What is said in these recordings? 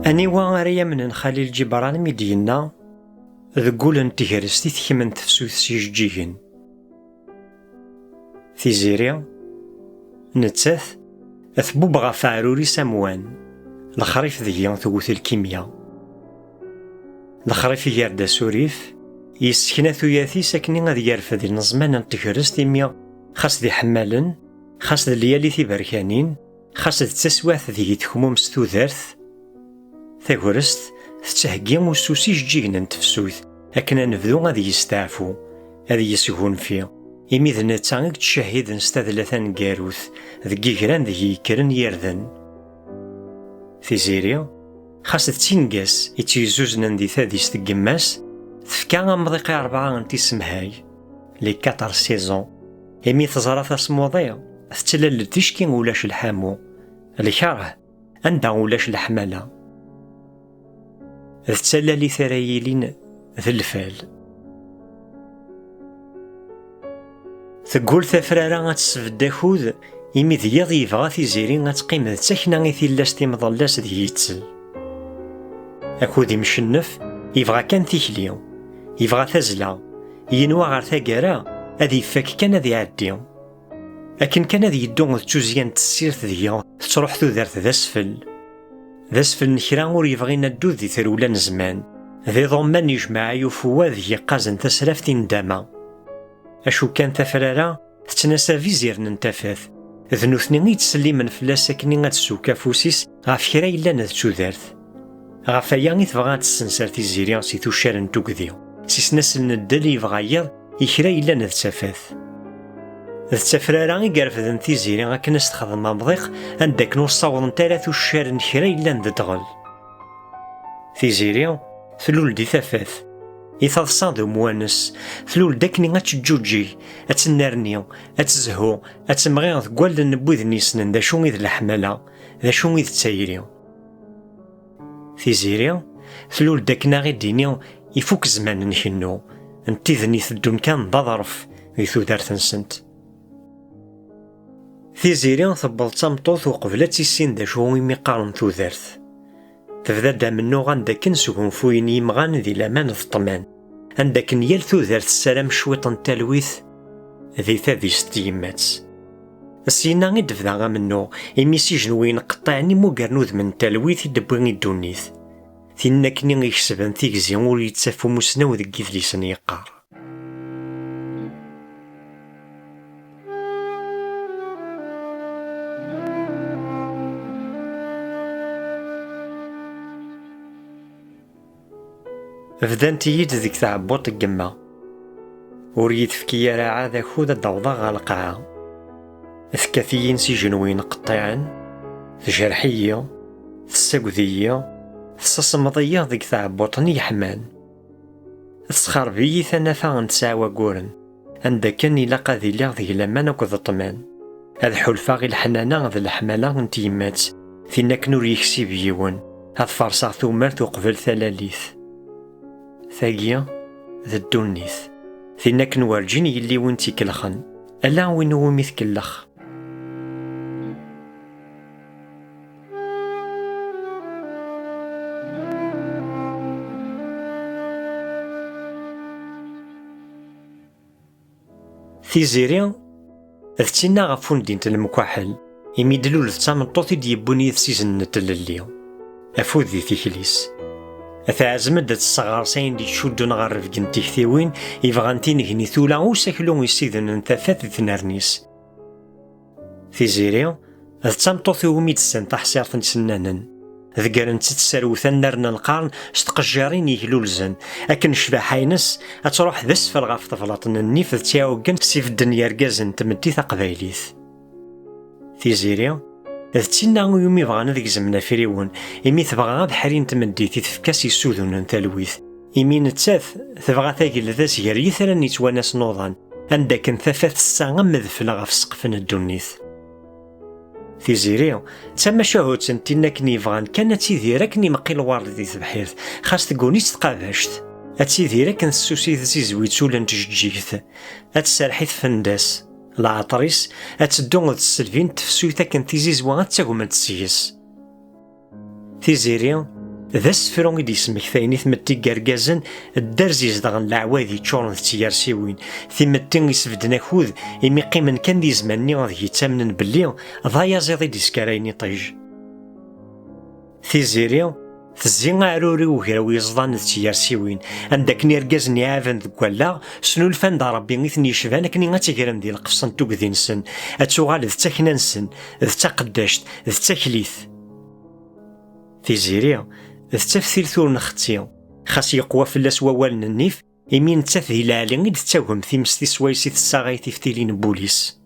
أنيوا أريا من خليل جبران مدينة ذقول انتهرستي تكمن تفسوث سيجيهن في زيريا نتث أثبوب غفاروري سموان لخريف ذي ثوث الكيمياء لخريف ياردا سوريف يسكنا ثياثي ساكنين غادي يرفد النظمان انتهرستي ميا خاص ذي حمالن خاص ذي الليالي ثي بركانين خاص ذي تسواث ذي تخموم ستوذرث ثاكورست تتهجي وسوسي جيجنا نتفسوث أكنا نبدو غادي يستعفو غادي يسهون فيه إمي ذا نتاعك تشاهد نستاذلثان كاروث ذكي كران ذي كران يردن في زيريا خاص تينقاس يتيزوزنا ندي ثاديس تقماس تفكا غامضيقي 4 تيسمهاي لي 4 سيزون إمي تزرى ثاسموضيا تتلال تشكي ولاش الحامو الكره عندها ولاش الحمالة تتلالي ثرايلين ذي الفال تقول ثفرارا غتسفد أخوذ إمي ذياض يبغى في زيرين غتقيم ذا تاكنا غي ثلاس تيمضلاس ذي يتسل أخوذ مشنف يبغى كان تيكلي يبغى تزلا ينوى غار ثاقارا أذي يفاك كان ذي عدي لكن كان ذي يدو تجوزيان تسيرت ذي تروح ذارت ذا سفل ذا سفل نكرا ور يبغي ندو ذي ثرولان زمان ذي ضمان يجمع يوفوا ذي قازن تسلافتين داما أشو كان تفرارا تتناسى في زير ننتفاث ذنوثني يتسلي من فلاس ساكنين غتسوكا فوسيس غاف كرا إلا نذتو ذارث غاف أيا يتبغى تسنسر تيزيريا سيتو شارن توكذيو سيسناسل ندل يبغى يض يكرا إلا نذتفاث ذتفرارا يقرفذن تيزيري غاك ناس تخدم مضيق عندك نوصاوض نتالاثو الشارن كرا إلا نددغل تيزيري ثلول دي ثفاث يتضصان ذو موانس ثلول داكني غاتجوجي أتنارني أتزهو أتمغيض قوال النبوذ نيسنن ذا شو إذ الحمالة ذا شو إذ تسايري في زيري ثلول داكنا غي ديني يفوك زمان نحنو انتذني ثدون كان ضظرف ذي ثودار نسنت في زيري ثبل تمطوث وقبلت السين ذا شو يمي قارن ثودارث تبدا دا منو غندك نسوهم فوين يمغان ذي لامان الطمان عندك نيال ثوذرت السلام شويط التلويث ذي ثادي ستيمات السينا غي دفدا غا منو يميسي جنوين قطعني مو قرنوذ من تلويث يدبوين الدونيث ثيناكني غيكسبن تيكزي ور يتسافو مسناو ذك يثليسن يقار فدان تيد ذيك تعبوط القمة وريد فكي راعا ذا خود الضوضاء غالقاعة ثكاثيين سجنوين قطعان ثجرحية ثساقذية ثصمضية ذيك تعبوط نيحمان ثسخربية ثنافا نتساوى قورن عندك كان يلاقى ذي لاغ ذي لمان وكذ الطمان هذ حلفا غي الحنانة ذي الحمالة نتيمات ثيناك نور يكسي بيون هذ فرصا ثومرت وقبل ثلاليث ثاقيا ذا الدونيث ثيناك نوارجين يلي وين تيكلخن ألا وين هو ميثكلخ ثيزيريا ذتينا غفون دينت المكحل يميدلو لثامنطوثي ديبوني يثسيزن نتلليو أفوذ ذي تيكليس أثعزمد الصغار سين دي تشودون غرف جنتي كثيوين يفغانتين هني ثولا وساكلون يسيذن انتفاث ثنارنيس في زيريو ذتامطوثي وميد السنطح سيارتن سنانن ذكرن تتساروثن نرنا القرن استقجارين يهلولزن أكن شباحينس أتروح ذسفل غاف طفلاتن النيف تياوغن سيف الدنيا رقازن تمدي تقبايليث في زيريو ذتينا يومي بغانا ذيك زمنا فريون إمي تبغى بحرين تمدي تفكاس يسوذون تلويث إمي نتساث تبغى ثاقل ذا سياري ثلا يتواناس نوضان عندك انثفاث الساعة مذفل غاف سقفن الدونيث في زيريو تسمى شهود سنتينا كني فغان كانت تيديرا كني مقيل وارد ذي تبحيرث خاص تقونيت تقابشت أتيديرا كان السوسي ذي زويت ولا نتجيث أتسرحيث فنداس العطريس أتدون السلفين تفسويتا كان تيزيز وغا تاقوما تسيس تيزيريا ذا السفرون إدي يسمك ثاني ثمتي قرقازن الدرز يزدغن العواذي تشورن تيارسيوين ثمتين يسفدنا كود إمي قيمن كان دي زماني غاضي يتامنن بلي ضايا زيضي ديسكاريني طيج ثيزيريو تزين عروري وغيراوي يزضان تيارسيوين عندك نيرقاز نيعافن ذكوالا سنو الفان دا ربي غيثني يشفان كني غاتيكرم ديال القفصن توكذين سن اتوغال ذ تاكنا نسن ذ تاقداشت ذ تاكليث ثيزيريو ذ تفثيل ثور نختيو خاص يقوى فلاس ووالن النيف يمين تثهي العالي غيد تاوهم ثيمستي سوايسي الساغي تفتيلين بوليس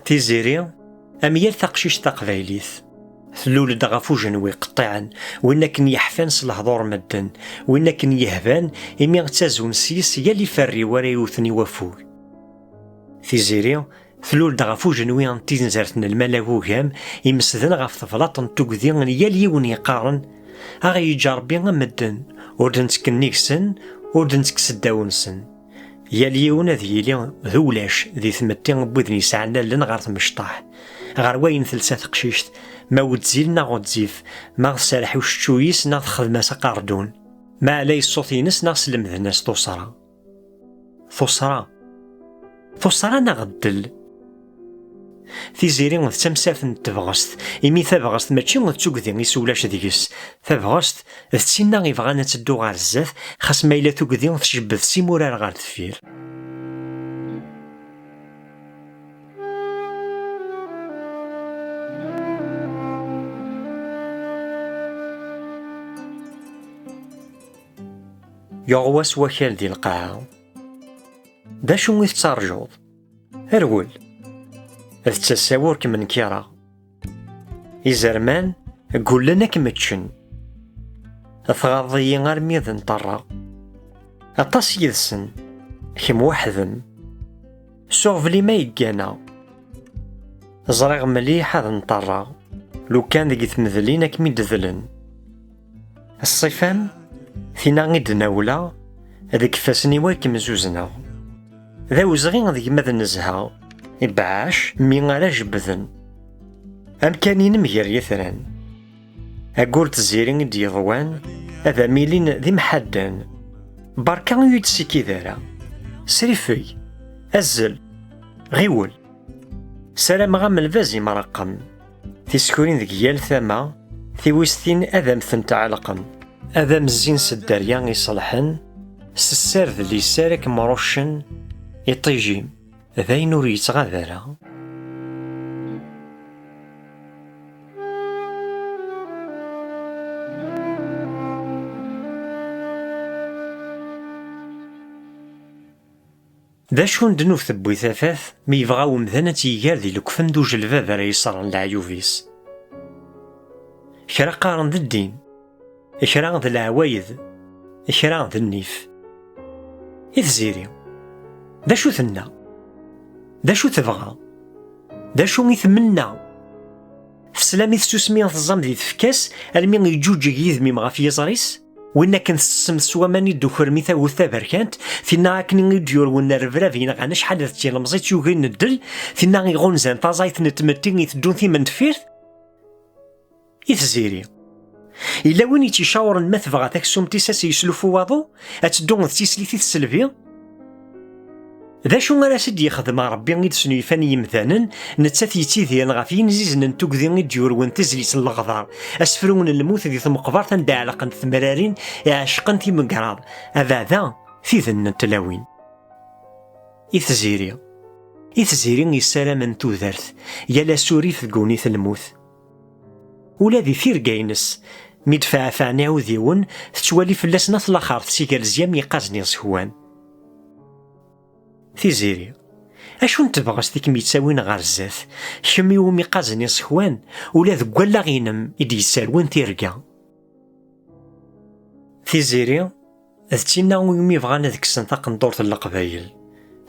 تيزيريو أميال تقشيش تقبايليث ثلول دغافو جنوي قطعا وإن كن يحفان سلهضور مدن وإن كن يهبان إمي غتازون سيس يالي فري ورا يوثني وفوق تيزيريو ثلول دغافو جنوي انتي نزارتنا الملاكو غام يمسدن غاف طفلاط توكذين يالي وني قارن أغي يجربي مدن وردن تكنيكسن وردن تكسداونسن ياليون ذيلي ذولاش ذي ثمتين بوذني سعنا لن غار مشطاح غار وين ثلثة قشيشت ما وتزيل نا غتزيف ما غسالح وشتويس نا خدمة سقاردون ما علي الصوتي نس نا سلم ذا ناس توصرا نا غدل تيزيري غد تمسافن تبغست إمي تبغست ماشي غد توكذي يسولاش ديكس تبغست تسينا غي بغانا تدو غار الزات خاص ما إلا توكذي تشبث سيمورار غار دفير يغواس وكال ديال القاعة دا شنو تترجوض هرول اذ تساور كمن كيرا إزرمان قول لنا كمتشن أثغاضي غير ميذن طرا أطاس يذسن كم وحذم سوغ لي ما يقانا زريغ مليح هذا نطرا لو كان ذي تمذلين كمي دذلن الصفان ثينا غيد ناولا هذيك فاسني واكم زوزنا ذا وزغين ذي ماذا نزها إبعاش مي غالا جبذن أمكانين مغير يثران أقول تزيرين دي ضوان هذا ميلين ذي محدان بركا يدسي كذارا سريفي أزل غيول سلام غام الفازي مرقم تيسكورين ذي يال ثما ثيوستين أذا مثن تعلقم أذا مزين سداريان يصلحن سسار ذلي سارك مروشن يطيجي ذاي نور يتغاذرا ذا شون دنو ثبوي ثاثاث مي يبغاو مذانا تيجار ذي لكفن دوج الباب راه يصرن العيوفيس كرا قارن ذا الدين إكرا ذا العوايد إكرا ذا النيف إذ زيري ذا شو ثنا ذا شو تبغى ذا شو يثمنى فسلامي تسوسمي تظام ذي تفكاس المي يجوج يذمي مغا في يزريس وإنا كان تسم سواماني دوخر ميثا وثا بركانت فينا كني ديور ونا رفرا فينا غانا شحال تجي لمزيت يوغي ندل فينا غي غونزان طازايت نتمتين يتدون في من تفير يتزيري إلا وين يتشاور ما تبغى تاكسوم تيساس يسلفو واضو أتدون تيسليثي السلفي ذا شو غير سيدي يخدم ربي غير سنو يفاني يمثالا نتسات يتيذي غافين زيزن نتوكذي غير ديور وين تزليس الغضار أسفرون الموت ذي ثم قبار تندع علقن ثمرارين يعشقن في مقراب ذا في ذن التلاوين إثزيري يسالم انتو ذرث يلا سوري في قونيث الموت ولا ذي ثير قاينس ميدفع فعني عوذيون تتوالي فلاسنا ثلاخر تسيقال زيام يقازني صهوان تيزيري أشو نتبغى ستيك ميتساوين غار الزاث كمي ومي قازني صهوان ولا ذك ولا غينم إدي يسالوان تيرقا تيزيري ذتينا ويمي بغانا ذك سنطاق ندورة القبايل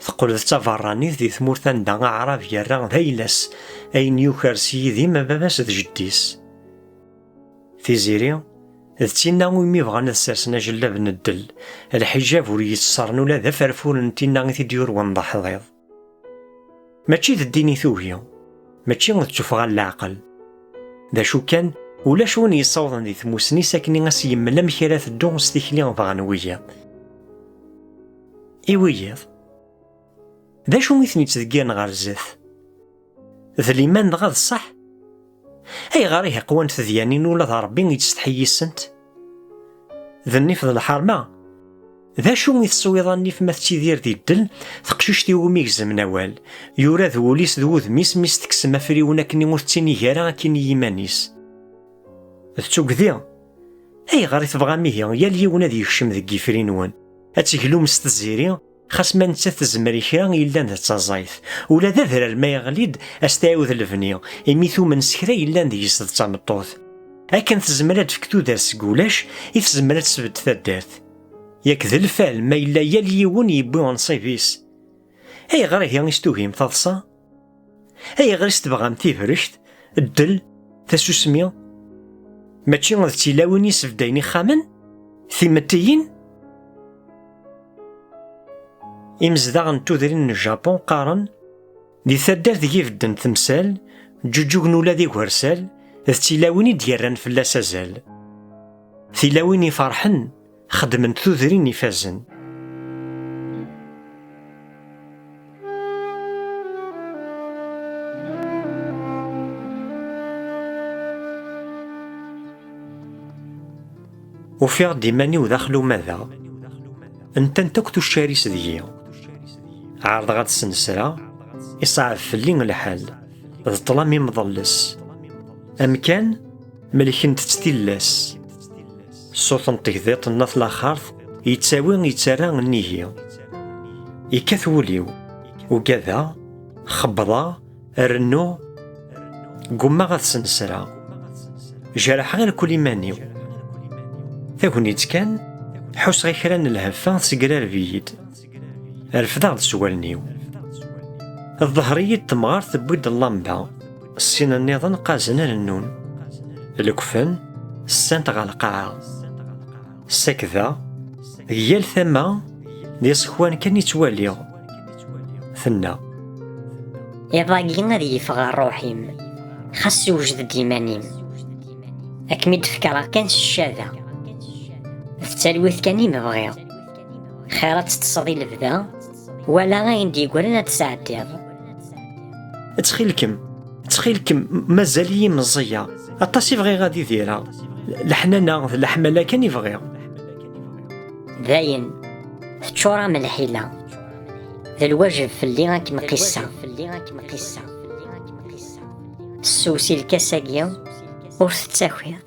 تقول تفراني ذي ثمورثان دا عرب يران ذيلاس أين يوكر سيدي ما باباس ذ جديس تيزيري ذتينا ويمي بغانا ساسنا جلاب ندل الحجاب وري يتصرن ولا ذا فرفور نتينا غي تديور ونضح ضيض ماشي ذا الديني ثوهيو ماشي غد تشوف غا العقل ذا شو كان ولا شون يصوضن دي ثموسني ساكني غاس يملم كرا تدو ستيكلي بغان ويا وياض دا شو ميثني تذكيرن غار الزاف ذا الإيمان غاد الصح أي غاريه قوان تذيانين ولا ذا ربي يتستحيي السنت ذا النيف ذا الحرمة ذا شو يتسويض النيف ما تيدير دي الدل ثقشوش تيوميك زمناوال يورا ذوليس ذوذ ميس تكسم فريونا كني مرتيني غيرا كني يمانيس ذتوك ذي أي غاري تبغى ميهي يا ليونا ذي يخشم ذي كيفرينوان هاتيكلو مستزيري خاص ما نتا تزمري كرا إلا ذا تزايف ولا ذا ذرا الما يغليد أستعوذ الفنيا إميثو من سكرا إلا ذي يصد تامطوث أكن تزمرات فكتو دارس قولاش تزمرات تثبت ثدارت ياك ذا الفعل ما إلا يا ليون يبوي ونصيفيس أي غير هي يستوهيم تضصى أي غير استبغام تيفرشت الدل تسوسميا ماشي غاد تيلاوني سفدايني خامن ثيمتيين إمزداغن تودرين الجابون قارن دي ثدار ذي يفدن تمثال جوجوغ نولا ذي ورسال ذ تيلاوني دياران فلاس أزال تيلاوني فرحن خدمن تودرين يفازن وفي غدي ماني وداخلو ماذا انت نتوكتو الشاريس ديي عارض غاد السنسرة يصعب فلين الحال ذ طلامي مضلس أمكان ملكن تتستيلاس صوت نطيذيط الناث لاخارث يتساوي يتسارى النيهي يكاث وليو وكذا خبضا رنو قما غاد السنسرة جرح غير كل مانيو ثاكونيت كان حوس غي كران الهفا سقرار بيد الفضاغ سوالنيو الظهرية تمغار تبويد اللمبة السينا النظام قازنا للنون الكفن السانت غا القاعة السكذا هي الثما دي صخوان كان يتواليو ثنا يباقي غادي يفغى روحيم خاص يوجد ديمانيم أكمد فكرة كان الشاذة التلويث كان مبغي خيرات تصدي البدا ولا غايندي يقولنا تساعديض تخيلكم مازالي مزية الطاسي بغي غادي ديرها الحنانة الحمالة كان يبغي باين تشورا من الحيلة ذا الواجب في اللي غاك مقيسة السوسي الكاساقيا ورث تساكويا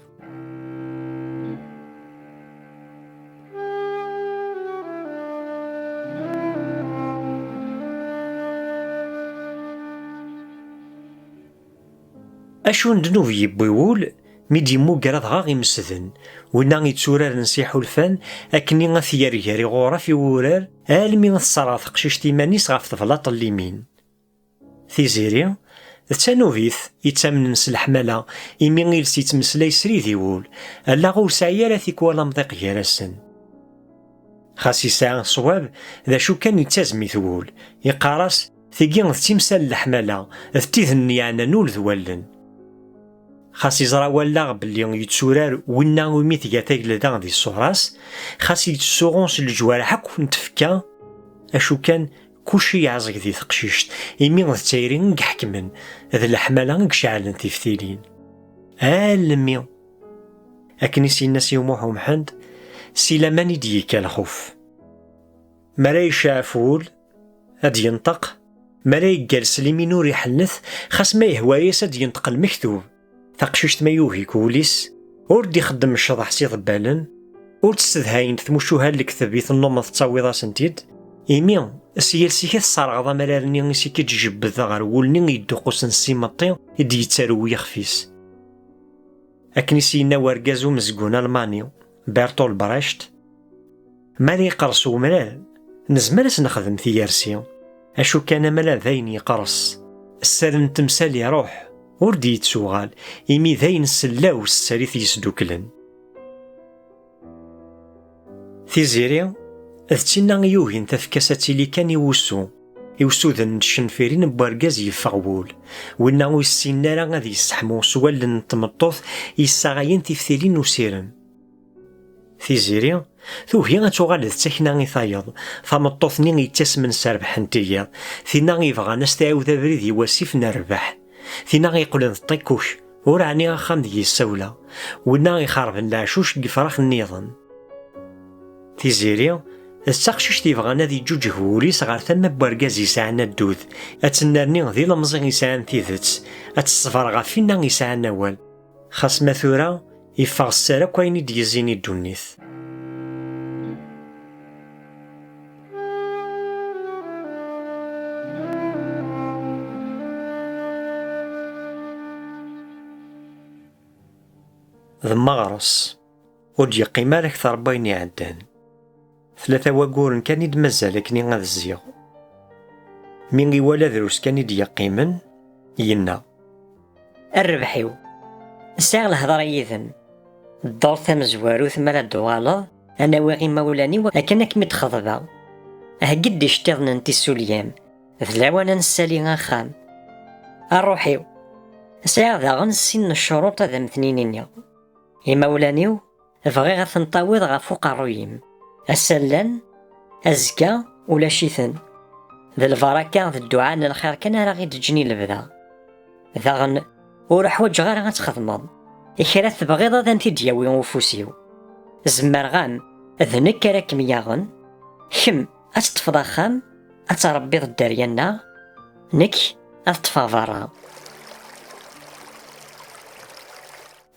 أشو ندنو يبويول ميدي مو قراد غاغي مسدن ونا يتسورار نسيحو الفن أكني غثياري غورا في ورار آلمي غثصرا ثقشيش تيمانيس غاف طفلاط اليمين ثيزيري التانوفيث يتامن نس الحمالة إمي غيلس يتمسلاي سري ديول ألا غو سعيارة ثيكوالا مضيق يارسن خاص يساع صواب ذا شو كان يتازمي ثول يقارس ثيقي غثتيمسال الحمالة ثتيذن يعني نول ذوالن خاص يزرا ولا بلي يتسورار ونا وميت جاتاك لدا دي الصوراس خاص يتسوغونس الجوارح حكو نتفكا أشو كان كلشي يعزق ذي ثقشيشت إمي غثتايرين نحكمن ذا الحمالة نكشعلن تيفتيلين آلمي أكني سينا سيوموحو محمد سيلاماني ديكا الخوف مراي شافول هاد ينطق مراي جالس ليمينو ريحلث خاص ما يهوايس هاد ينطق المكتوب ثقشيشت ما يوهي كوليس ورد يخدم الشضح سي ضبالن ورد تستدهاين ثموشوها الكتب يثنوم تتصاويضا سنتيد إيمي السيال سيكي الصارغضا مرارني سيكي تجيب غار ولني يدوقوس نسيمطي يدي يتسارو يخفيس أكني سينا ورقازو مزقون ألمانيو بيرتول براشت مالي يقرصو مرار نزمرس نخدم ثيارسي أشو كان ملا ذاين يقرص السالن تمثال يروح وردي يتسوغال إمي ذاين السلاو الساريث يسدوكلن ثيزيري أذتنا يوهين تفكاساتي لي كان يوسو يوسودن الشنفيرين بورقاز يفغول وإنه ويسينا غادي يستحمو سوال تمطوث يساغيين تيفتيلين وسيرن. تيزيري توهي غتوغال تاكنا غيثايض فمطوثني غيتاسمن سربح نتيا ثينا غيبغى ناس تعاود بريد يواسيف نربح ثينا غيقولن الطيكوش ورعني غاخام ديال السولة وإنا غيخرب العشوش كفراخ النيضن. تيزيري الساقشيش تيبغانا دي جوج هوريس غار ثما بورقاز يسعنا الدود اتنرني غدي لمزي يسعن تيذت اتصفر غا فينا يسعن نوال خاص ما ثورا يفاغ السارة كويني ديزيني الدونيث. ذا مغرس ودي قيمة أكثر بيني عدان 3 وقورن كان يد مازال كني غاد الزيغ من غيوالا دروس كان يد يقيمن ينا الربحيو الساغ الهضره يذن الدور ثم زوارو ثم لا دوالو انا واغي مولاني وكان كمي تخضبا قد اشتغلنا انتي السوليام ذلاوانا نسالي غاخام الروحيو ساغ ذا غنسين الشروط ذا مثنينينيا مولانيو بغي غثنطاوض غا فوق الرويم السلان أزكا ولا شيثن ذا البركة ذا الدعاء الخير كان راه غي تجني البدا ذاغن ور حوايج غير غتخدمض إكرا تبغيض ذا انتي دياوي وفوسيو زمر غام ذنك راك مياغن كم أتطفض خام أتربيض الدريانا نك أتطفى برا.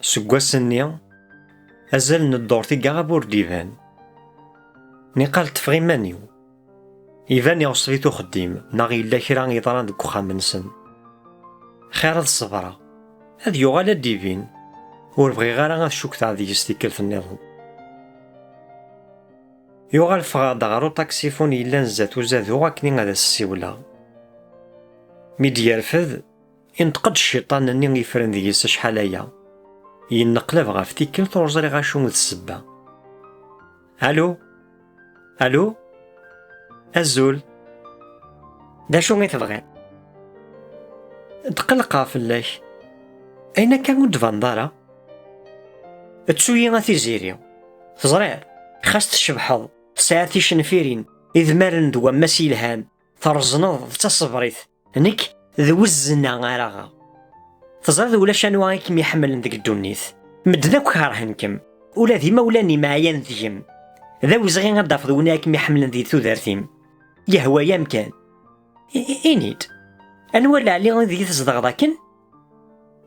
سكواسني أزال ندور تيقا غابور ديفان نقال تفغي مانيو إيفان يوصفيتو خديم ناغي إلا كرا يضران ديك وخام نسن خير هاد الصبرة هاد يوغالا ديفين وربغي غير غاد شوك تاع ديك ستيكل النظام يوغال فغاد غارو طاكسيفون إلا نزات وزادو غاكني غادا السيولة ميدي يرفد ينتقد الشيطان اني يفرن ديس شحال ينقلب غا فتيكل تورزري غاشو ذ السبة. الو الزول دا شو مي تبغي تقلقا فلاك اين كان ود فاندارا تسويي غا تيزيري تزرير خاص تشبحض ساعتي شنفيرين إذ مارن دوا ماسي الهام ترزنض تصبريت نك ذوزنا غارغا تزرد ولا شانو غايكم يحملن ديك الدونيث مدناك كارهنكم ولا ذي مولاني معايا ذيم ذا وزغين غدافض وناكم يحملن ذي ثودارتيم يهوى يمكن إنيد أنولا علي غادي تصدغ ذاكن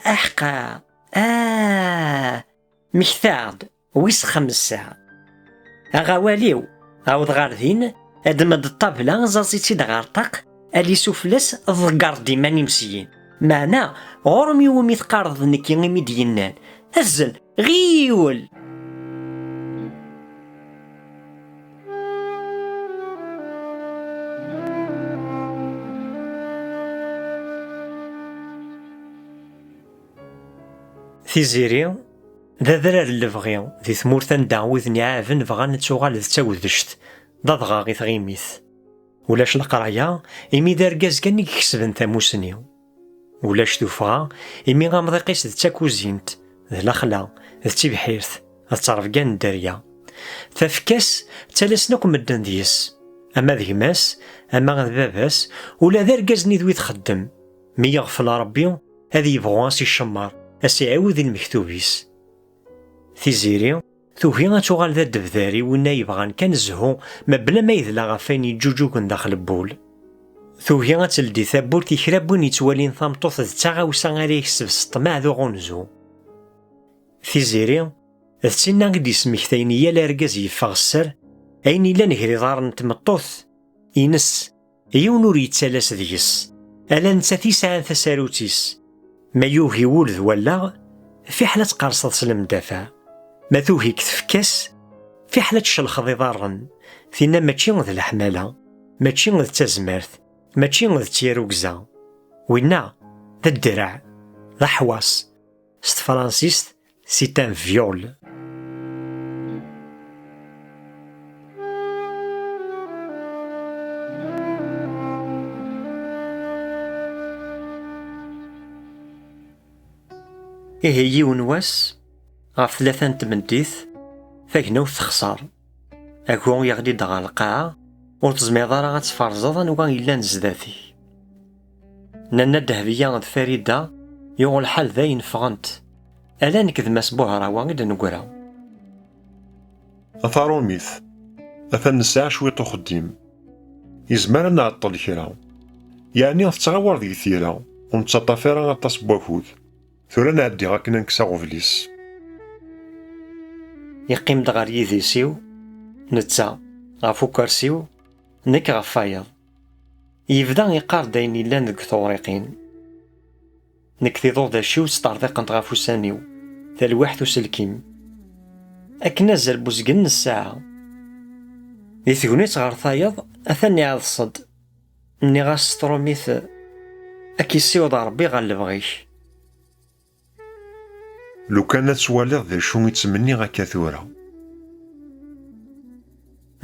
أحقا مكثاعد ويس 5 ساعة أغاواليو عاود غاردين أدمد الطابلة زازيتي دغارطاق ألي سوفلس ضقار ديما نمسيين معنا غرمي ومي تقارض نكي غيمي دينان أزل غيول. تيزيري ذا ذرار اللي ذي ثمورثان دعوذني عافن بغان تسوغال ذ تاوذشت ذا ضغاغي ثغيميث ولاش القرايا إمي داركاز كان يكسبن ثاموسنيو ولاش توفغا إمي غامضي قيس ذ تاكوزينت ذ الأخلا ذ تيبحيرث ذ تعرف كان الداريا ففكاس تالسناك مدن ديس أما ذي ماس أما غذ باباس ولا داركازني ذوي تخدم مي يغفل ربي هذي يبغوان سي الشمار أسيعاود المكتوبيس. تيزيري ثوهي غتوغال ذا الدبذاري ونا يبغان كان زهو ما بلا ما يذلا غافين يجوجوكن داخل البول ثوهي غتلدي ثابول تيكرابون يتوالين ثامطوث ذ تاغاوسا غالي يكسب السطماع ذو غونزو. تيزيري ذتينا غدي يسمكتاين يا لاركاز يفاغ السر أين إلا نهري ضارن تمطوث ينس يون ور يتسالاس ديس ألا نتا تيسعان ثساروتيس ما يوهي ولد ولا في حالة قرصة سلم دافع ما توهي كتفكاس في حالة شلخض ضارن فينا ماشي غذ الحمالة ماشي غذ تازمارث ماشي غذ تيروكزا وينا ذا الدرع ذا حواس ست فرانسيس سيتان فيول. إيه يون واس غف 3 تمنديث ثاكناو تخسر أكون يغلي دغا القاعة وتزميض راه غتفرزض نوغا إلا نزداثي نانا الدهبية غد فريدة يوغ الحال ذاين فغنت ألا نكذ مسبوع راه غيد نقرا أثاروميث أثن الساعة شوية خديم يزمر نعطل كرا يعني غتغور ديك ثيرا ونتسطافي راه غطاس بوافود ثورا نعدي غاكنا نكسا غوفليس يقيم دغار يديسيو نتا غافو كرسيو نك غفايض يبدا يقار داين إلا ديك ثوريقين نكثي ضوض شيو ستارضيقنت غافو سانيو ثال واحد وسلكيم أكنا زال بوزقن الساعة دي ثقونيت غار ثايض أثني عاد الصد ني غاس تروميث أكيسيوض ربي غالبغيش لو كانت تواليض ذا شو يتمني غاكا ثورا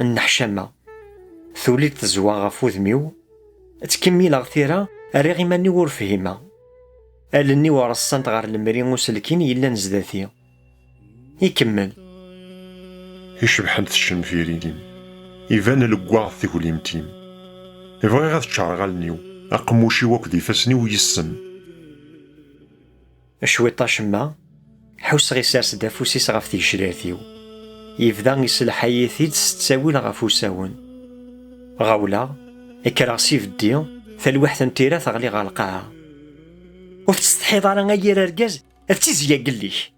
النحشمة ثوليت تزوا غافو ذميو تكمل غثيرا أريغي ماني ور فهيما ألني ورصانت غار المري وسلكين إلا نزداثي يكمل يشبحن الشمفيرين يبان الكواغ ثيكوليمتيم يبغي غاد تشارغالنيو أقموشي وكدي فاسني ويسن شوي طاشما حوس غي سارس دافوسيس غاف تيشراتيو يبدا يسل حياثيد ستساوي غاف وساون غاولا إكراسي في الدي ثالواحد نتيرا تغلي غا القاعة وفتستحيض على غير ركاز افتيزيا قليش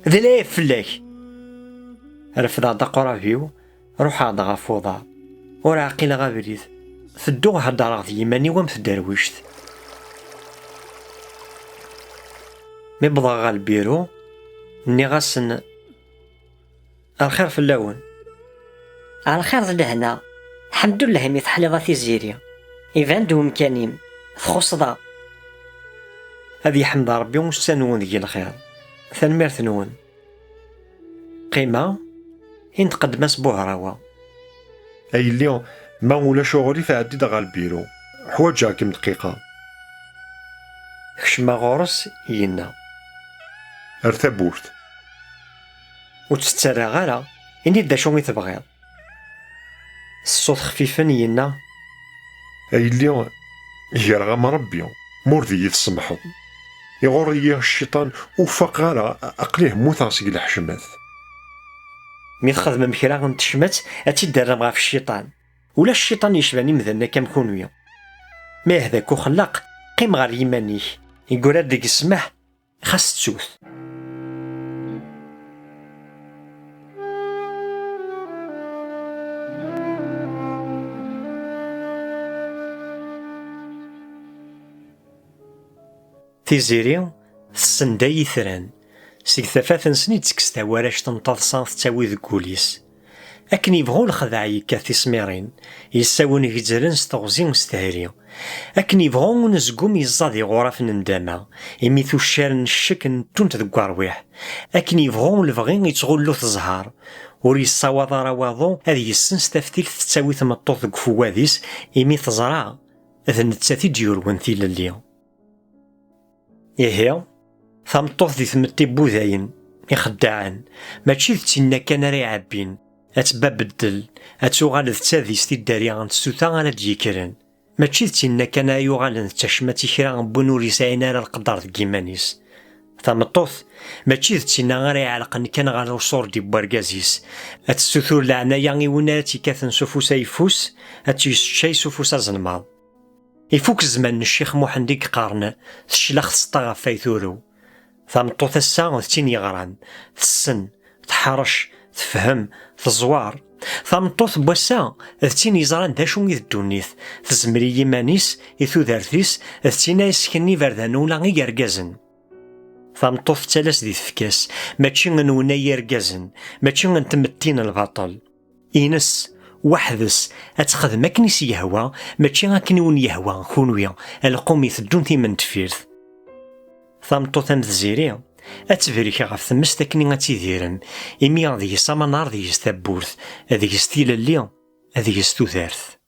ذا لا يفلاك رفض دقرا فيو روح عاد غافوضا ورا عقيل غابريد فدو هدار غد يماني وام درويشت مي بضا غا البيرو ني غاسن الخير في اللون الخير لهنا الحمد لله مي تحليضا في زيريا إيفان دو مكانيم تخصدا هذي حمد ربي ومستنون ذي الخير ثنميرت نون قيمة إن تقدم أسبوع روا أي اليوم ما ولا شغلي فعدي دغا البيرو حواجا كم دقيقة كشما غورس ينا ارتبورت وتسترى غالا إني دا شو تبغيض الصوت خفيفا ينا أي اليوم يرغى مربي مرضي يتسمحو يغور إياه الشيطان وفاق غالا أقليه موثاسي الحشمات مي تخدم مكرا غنتشمت أتي درم غاف الشيطان ولا الشيطان يشباني مذنا كام كونويا ما هذاك وخلاق قيم غير يمانيه يقول ديك السماح خاص تسوث تيزيري السنداي ثران سيك ثفاث سنيد تكستا وراش تنتظصان تتاوي ذكوليس أكن يبغو الخدع يكاثي سميرين يساون يجزرن ستغزين ستهري أكن يبغو نزقوم يزادي غرف ندامة يميثو الشارن الشك نتونت ذكو رواح أكن يبغو الفغين يتغلو تزهار وري الصواض رواضو هذه السن ستفتيك تتاوي ثمطوط ذكو فواديس يميث زرع ذن تساتي ديور وانثيل الليل يهيا ثمطوط دي ثمتي بوذاين يخدعان ماشي تينا كان راه عابين اتباب الدل اتوغال ثتاذيس تي الداري غنتسوتا على ديكران ماشي تينا كان يوغال تشمتي كرا بنوري ساينا على القدر كيمانيس ثمطوط ماشي تينا راه عالقن كان غير وصور دي باركازيس اتسوثور العنايا غيوناتي كاثن سفوس يفوس اتيشي سفوس زنماض يفوك الزمان الشيخ محمد قارن تشلخ سطا فايثورو ثمطوط الساعة تيني غران تسن تحرش تفهم تزوار ثمطوط بوسا تيني زران داشو يدونيث تزمري يمانيس يثو دارثيس تينا يسكني فردان ولا غي يرقازن ثمطوط تالاس دي تفكاس ماشي غنونا يرقازن ماشي غنتمتين البطل إنس وحدس اتخدم اكنيس يهوى ماشي غاكنون يهوى كونويا القوم يثدون ثمن تفيرث ثمطوط متزيري اتفريك غاف ثمس تاكني غاتيديرن إمي غادي يسا منار ديس تابورث هذيك ستيل اللي هذيك ستوثارث